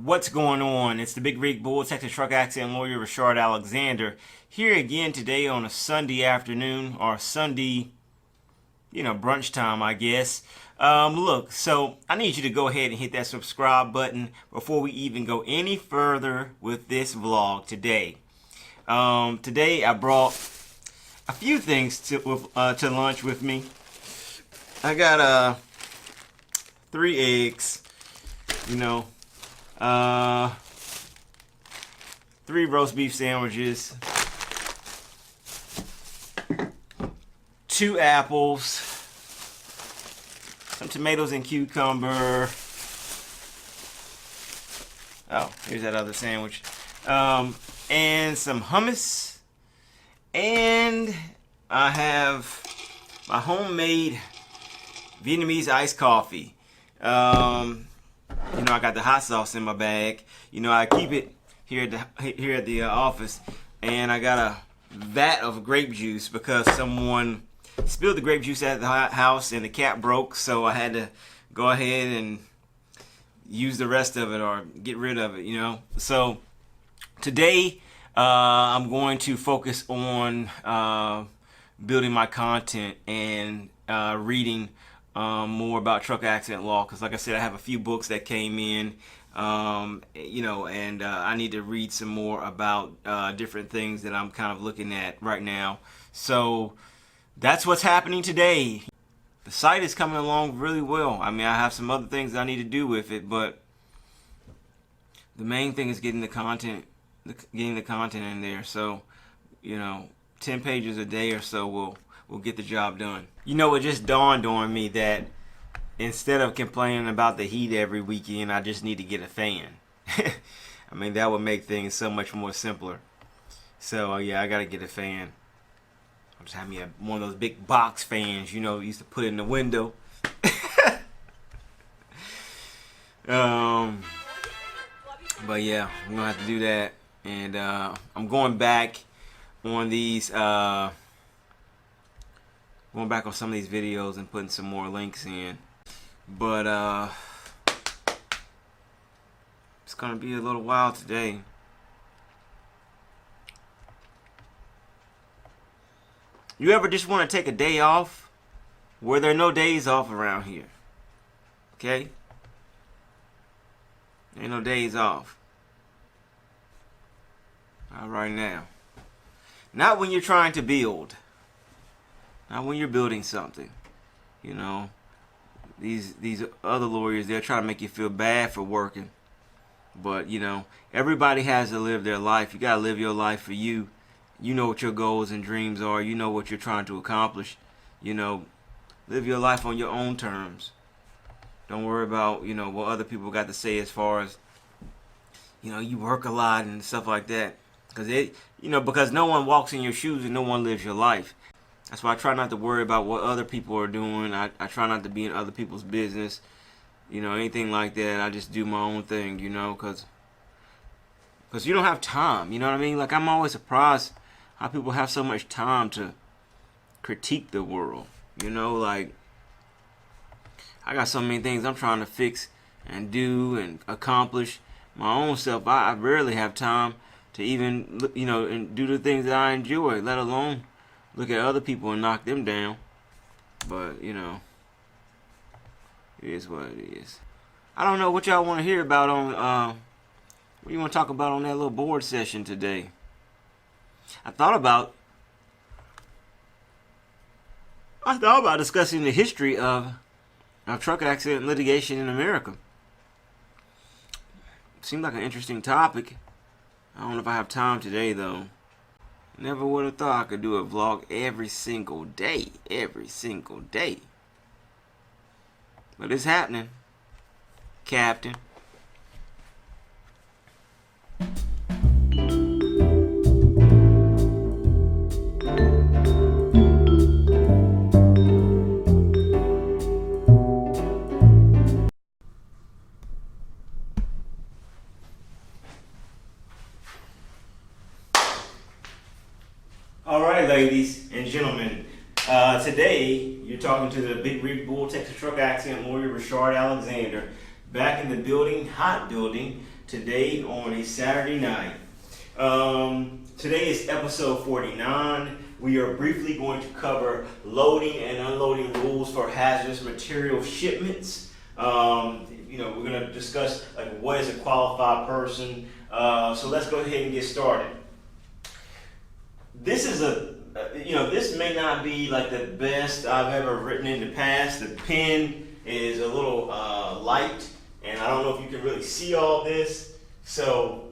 What's going on? It's the Big Rig Bull, Texas truck accident lawyer Reshard Alexander, here again today on a Sunday afternoon, or Sunday, brunch time, I guess. Look, so I need you to go ahead and hit that subscribe button before we even go any further with this vlog today. Today I brought a few things to lunch with me. I got 3 eggs, 3 roast beef sandwiches, 2 apples, some tomatoes and cucumber. Oh, here's that other sandwich. And some hummus. And I have my homemade Vietnamese iced coffee. I got the hot sauce in my bag. I keep it here at the office, and I got a vat of grape juice because someone spilled the grape juice at the house and the cap broke, so I had to go ahead and use the rest of it or get rid of it, So today I'm going to focus on building my content and reading more about truck accident law, because like I said, I have a few books that came in, and I need to read some more about different things that I'm kind of looking at right now. So that's what's happening today. The site is coming along really well. I have some other things I need to do with it, but the main thing is getting the content in there. So 10 pages a day or so will get the job done. It just dawned on me that instead of complaining about the heat every weekend, I just need to get a fan. That would make things so much more simpler. So yeah, I gotta get a fan. I'll just have me one of those big box fans, used to put in the window. But yeah, I'm gonna have to do that. And I'm going back on these going back on some of these videos and putting some more links in, but it's gonna be a little while today. You ever just want to take a day off? Well, there are no days off around here. Okay? Ain't no days off. Not right now. Not when you're trying to build. Not when you're building something. These other lawyers, they're trying to make you feel bad for working. But, everybody has to live their life. You got to live your life for you. You know what your goals and dreams are. You know what you're trying to accomplish. Live your life on your own terms. Don't worry about, what other people got to say as far as, you work a lot and stuff like that. Because no one walks in your shoes and no one lives your life. That's why I try not to worry about what other people are doing. I try not to be in other people's business, anything like that. I just do my own thing, because you don't have time, you know what I mean? Like, I'm always surprised how people have so much time to critique the world, like, I got so many things I'm trying to fix and do and accomplish my own self. I rarely have time to even, and do the things that I enjoy, let alone look at other people and knock them down. But, it is what it is. I don't know what y'all want to hear about on, what do you want to talk about on that little board session today? I thought about discussing the history of truck accident litigation in America. Seemed like an interesting topic. I don't know if I have time today, though. Never would have thought I could do a vlog every single day. But it's happening, Captain. Alright, ladies and gentlemen, today you're talking to the Big Rig Bull, Texas truck accident lawyer Reshard Alexander, back in the building, hot building, today on a Saturday night. Today is episode 49. We are briefly going to cover loading and unloading rules for hazardous material shipments. We're going to discuss what is a qualified person. So let's go ahead and get started. This is this may not be like the best I've ever written in the past. The pen is a little light, and I don't know if you can really see all this. So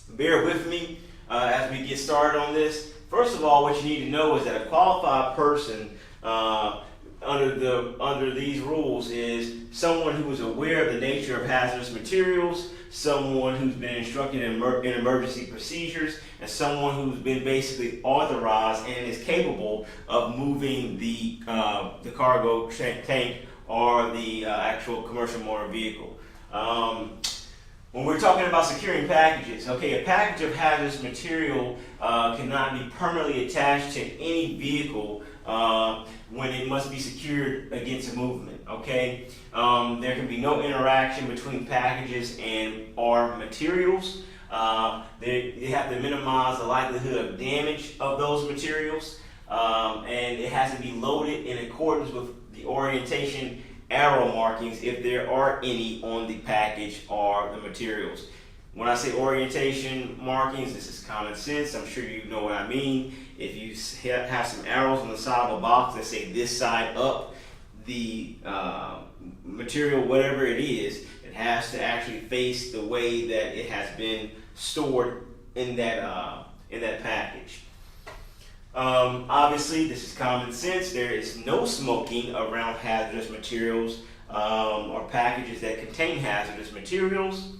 bear with me as we get started on this. First of all, what you need to know is that a qualified person under these rules is someone who is aware of the nature of hazardous materials, someone who's been instructed in emergency procedures, and someone who's been basically authorized and is capable of moving the cargo tank or the actual commercial motor vehicle. When we're talking about securing packages, a package of hazardous material cannot be permanently attached to any vehicle when it must be secured against a movement. There can be no interaction between packages and or materials. They have to minimize the likelihood of damage of those materials, and it has to be loaded in accordance with the orientation arrow markings, if there are any, on the package or the materials. When I say orientation markings, this is common sense. I'm sure you know what I mean. If you have some arrows on the side of a box that say this side up, the material, whatever it is, it has to actually face the way that it has been stored in that package. Obviously, this is common sense. There is no smoking around hazardous materials or packages that contain hazardous materials.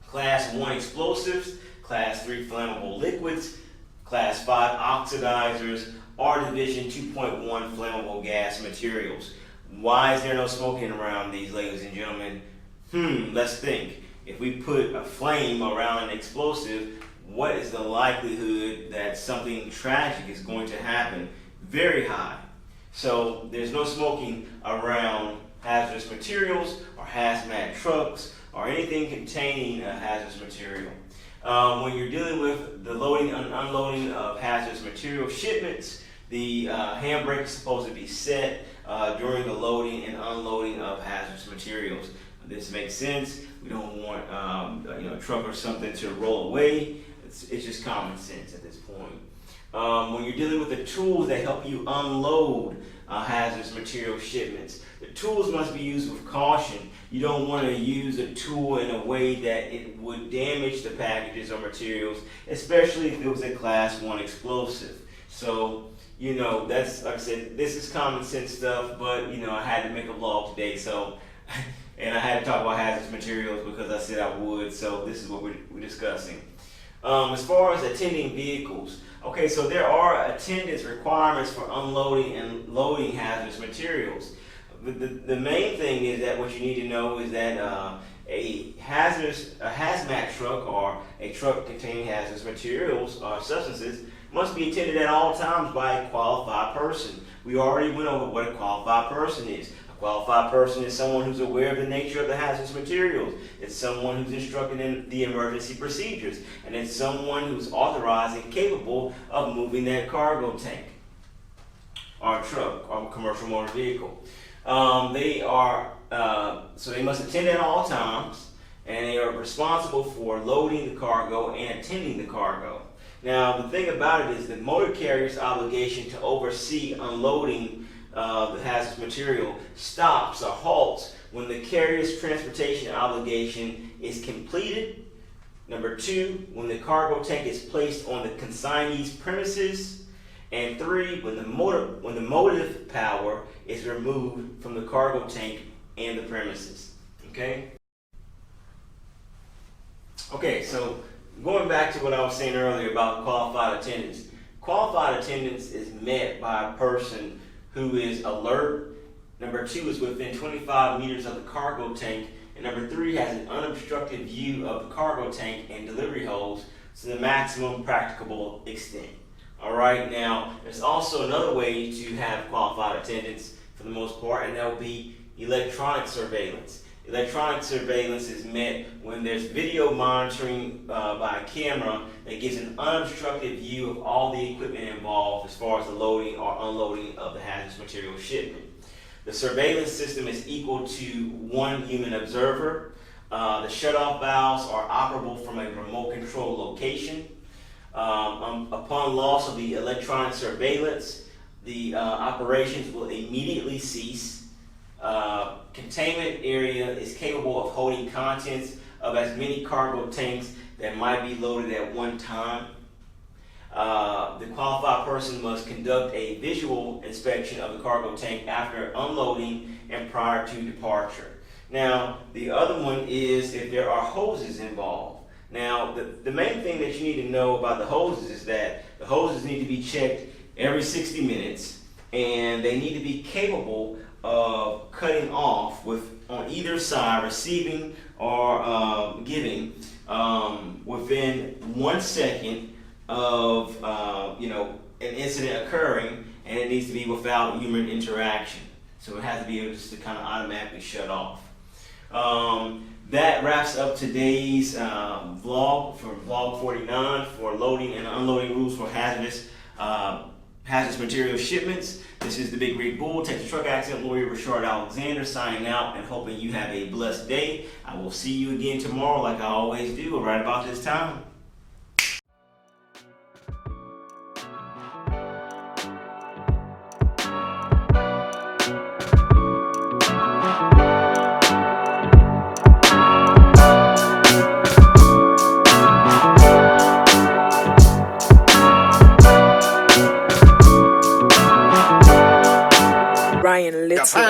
Class 1 explosives, Class 3 flammable liquids, Class 5 oxidizers, or Division 2.1 flammable gas materials. Why is there no smoking around these, ladies and gentlemen? Let's think. If we put a flame around an explosive, what is the likelihood that something tragic is going to happen? Very high. So there's no smoking around hazardous materials or hazmat trucks or anything containing a hazardous material. When you're dealing with the loading and unloading of hazardous material shipments, the handbrake is supposed to be set during the loading and unloading of hazardous materials. This makes sense. We don't want a truck or something to roll away. It's just common sense at this point. When you're dealing with the tools that help you unload hazardous material shipments, the tools must be used with caution. You don't want to use a tool in a way that it would damage the packages or materials, especially if it was a Class 1 explosive. So, that's, like I said, this is common sense stuff, but, I had to make a vlog today, so, and I had to talk about hazardous materials because I said I would, so this is what we're discussing. As far as attending vehicles, so there are attendance requirements for unloading and loading hazardous materials. The main thing is that what you need to know is that a hazmat truck or a truck containing hazardous materials or substances must be attended at all times by a qualified person. We already went over what a qualified person is. A qualified person is someone who's aware of the nature of the hazardous materials. It's someone who's instructed in the emergency procedures. And it's someone who's authorized and capable of moving that cargo tank or truck or commercial motor vehicle. They must attend at all times, and they are responsible for loading the cargo and attending the cargo. Now, the thing about it is the motor carrier's obligation to oversee unloading the hazardous material stops or halts when the carrier's transportation obligation is completed. Number 2, when the cargo tank is placed on the consignee's premises. And 3, when the motive power is removed from the cargo tank and the premises. So going back to what I was saying earlier about qualified attendance. Qualified attendance is met by a person who is alert. Number 2 is within 25 meters of the cargo tank. And number 3 has an unobstructed view of the cargo tank and delivery holes to the maximum practicable extent. Alright, now there's also another way to have qualified attendance for the most part, and that would be electronic surveillance. Electronic surveillance is met when there's video monitoring by a camera that gives an unobstructed view of all the equipment involved as far as the loading or unloading of the hazardous material shipment. The surveillance system is equal to one human observer. The shutoff valves are operable from a remote control location. Upon loss of the electronic surveillance, the operations will immediately cease. Containment area is capable of holding contents of as many cargo tanks that might be loaded at one time. The qualified person must conduct a visual inspection of the cargo tank after unloading and prior to departure. Now, the other one is if there are hoses involved. Now, the main thing that you need to know about the hoses is that the hoses need to be checked every 60 minutes, and they need to be capable of cutting off on either side, receiving or giving, within 1 second of an incident occurring, and it needs to be without human interaction. So it has to be able just to kind of automatically shut off. That wraps up today's vlog for vlog 49 for loading and unloading rules for hazardous material shipments. This is the Big Rig Bull, Texas truck accident lawyer Reshard Alexander, signing out and hoping you have a blessed day. I will see you again tomorrow like I always do, right about this time. Ryan, let's go.